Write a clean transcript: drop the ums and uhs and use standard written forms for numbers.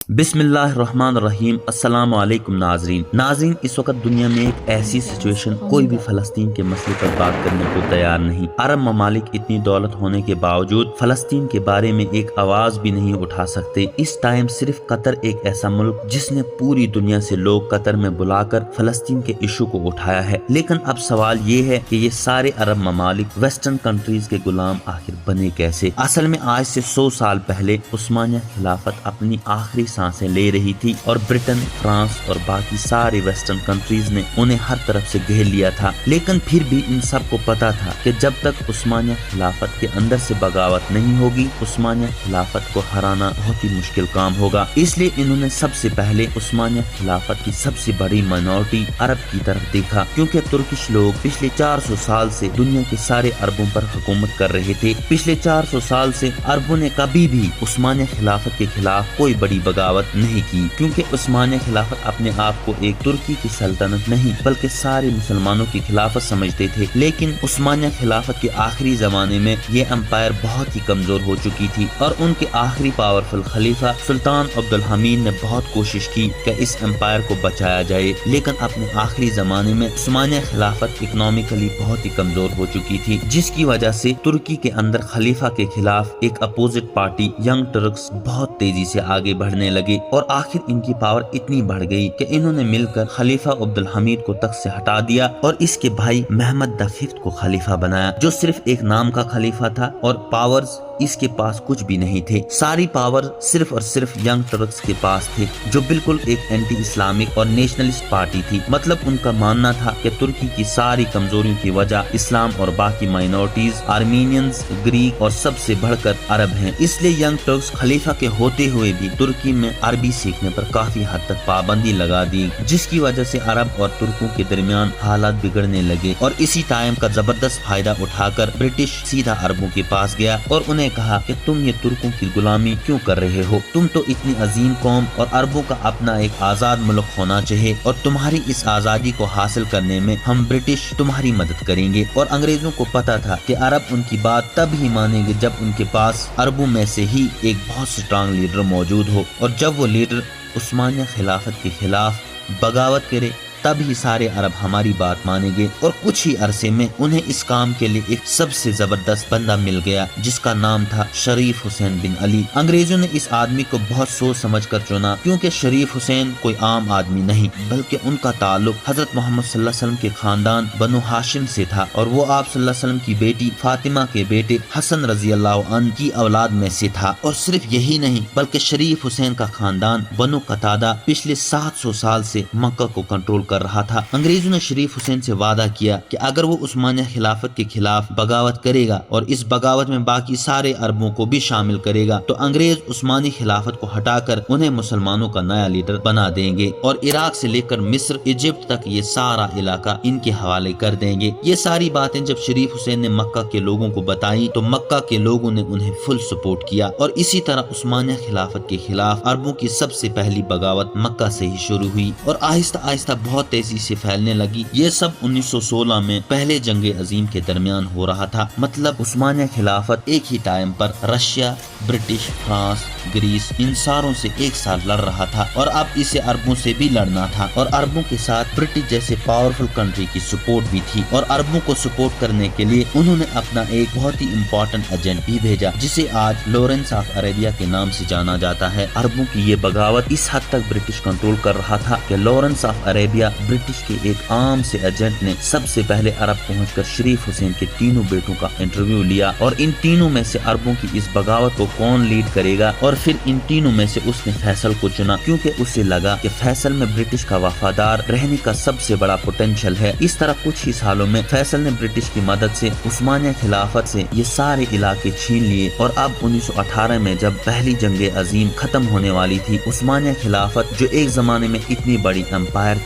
بسم اللہ الرحمن الرحیم۔ السلام علیکم ناظرین، اس وقت دنیا میں ایک ایسی سچویشن کوئی بھی فلسطین کے مسئلے پر بات کرنے کو تیار نہیں۔ عرب ممالک اتنی دولت ہونے کے باوجود فلسطین کے بارے میں ایک آواز بھی نہیں اٹھا سکتے۔ اس ٹائم صرف قطر ایک ایسا ملک جس نے پوری دنیا سے لوگ قطر میں بلا کر فلسطین کے ایشو کو اٹھایا ہے۔ لیکن اب سوال یہ ہے کہ یہ سارے عرب ممالک ویسٹرن کنٹریز کے غلام آخر بنے کیسے؟ اصل میں آج سے 100 سال پہلے عثمانیہ خلافت اپنی آخری سانسیں لے رہی تھی اور برٹن، فرانس اور باقی سارے ویسٹرن کنٹریز نے انہیں ہر طرف سے گھیر لیا تھا۔ لیکن پھر بھی ان سب کو پتا تھا کہ جب تک عثمانیہ خلافت کے اندر سے بغاوت نہیں ہوگی، عثمانیہ خلافت کو ہرانا بہت ہی مشکل کام ہوگا۔ اس لیے انہوں نے سب سے پہلے عثمانیہ خلافت کی سب سے بڑی مائنورٹی عرب کی طرف دیکھا، کیونکہ ترکش لوگ پچھلے 400 سال سے دنیا کے سارے عربوں پر حکومت کر رہے تھے۔ پچھلے 400 سال سے عربوں نے کبھی بھی عثمانیہ خلافت کے خلاف کوئی بڑی بغاوت نہیں کی، کیونکہ عثمانیہ خلافت اپنے آپ کو ایک ترکی کی سلطنت نہیں بلکہ سارے مسلمانوں کی خلافت سمجھتے تھے۔ لیکن عثمانیہ خلافت کے آخری زمانے میں یہ امپائر بہت ہی کمزور ہو چکی تھی اور ان کے آخری پاورفل خلیفہ سلطان عبدالحمید نے بہت کوشش کی کہ اس امپائر کو بچایا جائے، لیکن اپنے آخری زمانے میں عثمانیہ خلافت اکنامکلی بہت ہی کمزور ہو چکی تھی، جس کی وجہ سے ترکی کے اندر خلیفہ کے خلاف ایک اپوزٹ پارٹی ینگ ٹرکس بہت تیزی سے آگے بڑھنے لگے اور آخر ان کی پاور اتنی بڑھ گئی کہ انہوں نے مل کر خلیفہ عبدالحمید کو تخت سے ہٹا دیا اور اس کے بھائی محمد ففتھ کو خلیفہ بنایا، جو صرف ایک نام کا خلیفہ تھا اور پاورز اس کے پاس کچھ بھی نہیں تھے۔ ساری پاور صرف اور صرف ینگ ٹرکس کے پاس تھے، جو بالکل ایک اینٹی اسلامک اور نیشنلسٹ پارٹی تھی۔ مطلب ان کا ماننا تھا کہ ترکی کی ساری کمزوریوں کی وجہ اسلام اور باقی مائنورٹیز، آرمینینز، گریک اور سب سے بڑھ کر عرب ہیں۔ اس لیے ینگ ٹرکس خلیفہ کے ہوتے ہوئے بھی ترکی میں عربی سیکھنے پر کافی حد تک پابندی لگا دی، جس کی وجہ سے عرب اور ترکوں کے درمیان حالات بگڑنے لگے۔ اور اسی ٹائم کا زبردست فائدہ اٹھا کر برٹش سیدھا عربوں کے پاس گیا اور انہیں کہا کہ تم یہ ترکوں کی غلامی کیوں کر رہے ہو؟ تم تو اتنی عظیم قوم اور عربوں کا اپنا ایک آزاد ملک ہونا چاہیے، اور تمہاری اس آزادی کو حاصل کرنے میں ہم برٹش تمہاری مدد کریں گے۔ اور انگریزوں کو پتا تھا کہ عرب ان کی بات تب ہی مانیں گے جب ان کے پاس عربوں میں سے ہی ایک بہت سٹرانگ لیڈر موجود ہو، اور جب وہ لیڈر عثمانیہ خلافت کے خلاف بغاوت کرے تب ہی سارے عرب ہماری بات مانیں گے۔ اور کچھ ہی عرصے میں انہیں اس کام کے لیے ایک سب سے زبردست بندہ مل گیا، جس کا نام تھا شریف حسین بن علی۔ انگریزوں نے اس آدمی کو بہت سوچ سمجھ کر چنا، کیونکہ شریف حسین کوئی عام آدمی نہیں بلکہ ان کا تعلق حضرت محمد صلی اللہ علیہ وسلم کے خاندان بنو ہاشم سے تھا، اور وہ آپ صلی اللہ علیہ وسلم کی بیٹی فاطمہ کے بیٹے حسن رضی اللہ عنہ کی اولاد میں سے تھا۔ اور صرف یہی نہیں بلکہ شریف حسین کا خاندان بنو قتادہ پچھلے 700 سال سے مکہ کو کنٹرول کر رہا تھا۔ انگریزوں نے شریف حسین سے وعدہ کیا کہ اگر وہ عثمانیہ خلافت کے خلاف بغاوت کرے گا اور اس بغاوت میں باقی سارے عربوں کو بھی شامل کرے گا تو انگریز عثمانی خلافت کو ہٹا کر انہیں مسلمانوں کا نیا لیڈر بنا دیں گے، اور عراق سے لے کر مصر، ایجپٹ تک یہ سارا علاقہ ان کے حوالے کر دیں گے۔ یہ ساری باتیں جب شریف حسین نے مکہ کے لوگوں کو بتائی تو مکہ کے لوگوں نے انہیں فل سپورٹ کیا، اور اسی طرح عثمانیہ خلافت کے خلاف عربوں کی سب سے پہلی بغاوت مکہ سے ہی شروع ہوئی اور آہستہ آہستہ بہت تیزی سے پھیلنے لگی۔ یہ سب 1916 میں پہلے جنگ عظیم کے درمیان ہو رہا تھا۔ مطلب عثمانیہ خلافت ایک ہی ٹائم پر رشیا، برٹش، فرانس، گریس، ان ساروں سے ایک ساتھ لڑ رہا تھا، اور اب اسے عربوں سے بھی لڑنا تھا، اور عربوں کے ساتھ برٹش جیسے پاورفل کنٹری کی سپورٹ بھی تھی۔ اور عربوں کو سپورٹ کرنے کے لیے انہوں نے اپنا ایک بہت ہی امپورٹنٹ ایجنٹ بھی بھیجا، جسے آج لارنس آف عربیہ کے نام سے جانا جاتا ہے۔ عربوں کی یہ بغاوت اس حد تک برٹش کنٹرول کر رہا تھا کہ لارنس آف عربیہ برٹش کے ایک عام سے ایجنٹ نے سب سے پہلے عرب پہنچ کر شریف حسین کے تینوں بیٹوں کا انٹرویو لیا، اور ان تینوں میں سے عربوں کی اس بغاوت کو کون لیڈ کرے گا، اور پھر ان تینوں میں سے اس نے فیصل کو چنا، کیونکہ اسے لگا کہ فیصل میں برٹش کا وفادار رہنے کا سب سے بڑا پوٹینشل ہے۔ اس طرح کچھ ہی سالوں میں فیصل نے برٹش کی مدد سے عثمانیہ خلافت سے یہ سارے علاقے چھین لیے، اور اب 1918 میں جب پہلی جنگ عظیم ختم ہونے والی تھی، عثمانیہ خلافت جو ایک زمانے میں اتنی بڑی امپائر